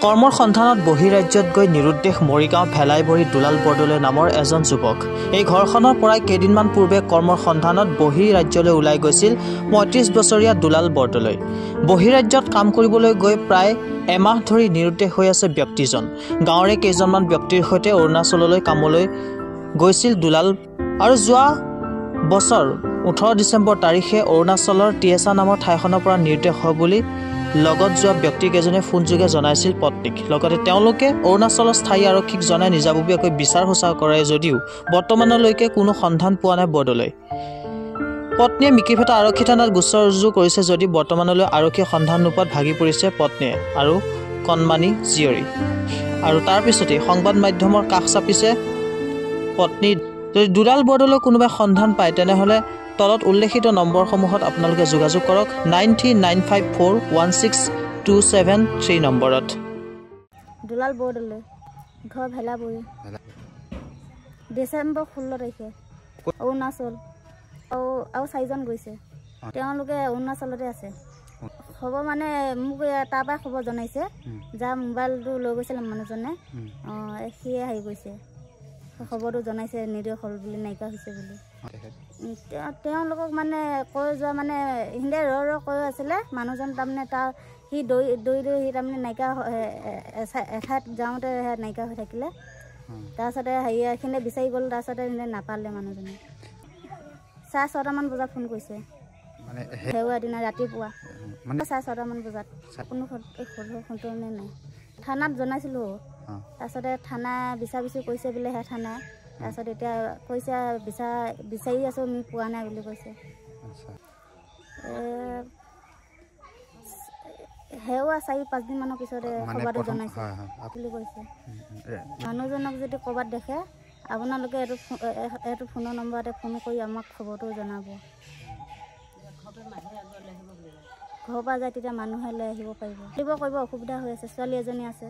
কৰ্মৰ সন্ধানত বহিৰাজ্যত গৈ নিৰুদ্দেশ মৰিগাঁও ভেলাইবৰী দুলাল বৰদলৈ নামৰ এজন যুৱক। এই ঘৰখনৰ পৰাই কেইদিনমান পূৰ্বে কৰ্মৰ সন্ধানত বহিৰাজ্যলৈ ওলাই গৈছিল ৩৫ বছৰীয়া দুলাল বৰদলৈ। বহিৰাজ্যত কাম কৰিবলৈ গৈ প্ৰায় এমাহ ধৰি নিৰুদ্দেশ হৈ আছে ব্যক্তিজন। গাঁৱৰে কেইজনমান ব্যক্তিৰ সৈতে অৰুণাচললৈ কামলৈ গৈছিল দুলাল আৰু যোৱা বছৰ 18 ডিচেম্বৰ তাৰিখে অৰুণাচলৰ টিয়েছা নামৰ ঠাইখনৰ পৰা নিৰুদ্দেশ হয় বুলি লগত যোৱা ব্যক্তিকেইজনে ফোনযোগে জনাইছিল পত্নীক। লগতে তেওঁলোকে অৰুণাচলৰ স্থায়ী আৰক্ষীক জনাই নিজাববীয়াকৈ বিচাৰ হোচা কৰে যদিও বৰ্তমানলৈকে কোনো সন্ধান পোৱা নাই বৰদলৈ। পত্নীয়ে মিকিৰভেটা আৰক্ষী থানাত গোচৰ ৰুজু কৰিছে যদিও বৰ্তমানলৈ আৰক্ষীয়ে সন্ধান নোপোৱাত ভাগি পৰিছে পত্নীয়ে আৰু কণমানি জীয়ৰী। আৰু তাৰ পিছতেই সংবাদ মাধ্যমৰ কাষ চাপিছে পত্নী। যদি দুলাল বৰদলৈ কোনোবাই সন্ধান পায় তেনেহ'লে তলত উল্লেখিত নম্বৰসমূহত আপোনালোকে যোগাযোগ কৰক 9395416273 নম্বৰত। দুলাল বৰদলৈ, ঘৰ ভেলাবৰী, ডিচেম্বৰ 16 তাৰিখে অৰুণাচল আৰু 4জন গৈছে। তেওঁলোকে অৰুণাচলতে আছে। খবৰ মানে মোক তাৰ পৰাই খবৰ জনাইছে, যাৰ মোবাইলটো লৈ গৈছিলে মানুহজনে সিয়ে আহি গৈছে। খবৰটো জনাইছে নিৰ্দোষ হ'ল বুলি, নাইকিয়া হৈছে বুলি। তেওঁলোকক মানে কৈ যোৱা মানে সিহঁতে ৰ কৈ আছিলে মানুহজন। তাৰমানে সি দৌৰি সি তাৰমানে নাইকিয়া এঠাইত যাওঁতে নাইকিয়া হৈ থাকিলে। তাৰপিছতে সিহঁতে বিচাৰি গ'ল। তাৰপিছতে সিহঁতে নাপালে মানুহজনে। 6:30মান বজাত ফোন কৰিছে, হেৰুৱা দিনা ৰাতিপুৱা 6:30মান বজাত। কোনো সন্তুনে নাই। থানাত জনাইছিলোঁ। তাৰপিছতে থানাই বিচাৰ কৰিছে বোলে সেই থানাই। তাৰপিছত এতিয়া কৈছে বিচাৰি আছোঁ, আমি পোৱা নাই বুলি কৈছে। হেৰুৱা 4-5 দিনমানৰ পিছতে খবৰটো জনাইছে বুলি কৈছে। মানুহজনক যদি ক'ৰবাত দেখে আপোনালোকে এইটো ফোনৰ নম্বৰতে ফোন কৰি আমাক খবৰটো জনাব। ঘৰৰ পৰা যায় তেতিয়া মানুহে লৈ আহিব পাৰিব। অসুবিধা হৈ আছে, ছোৱালী এজনী আছে।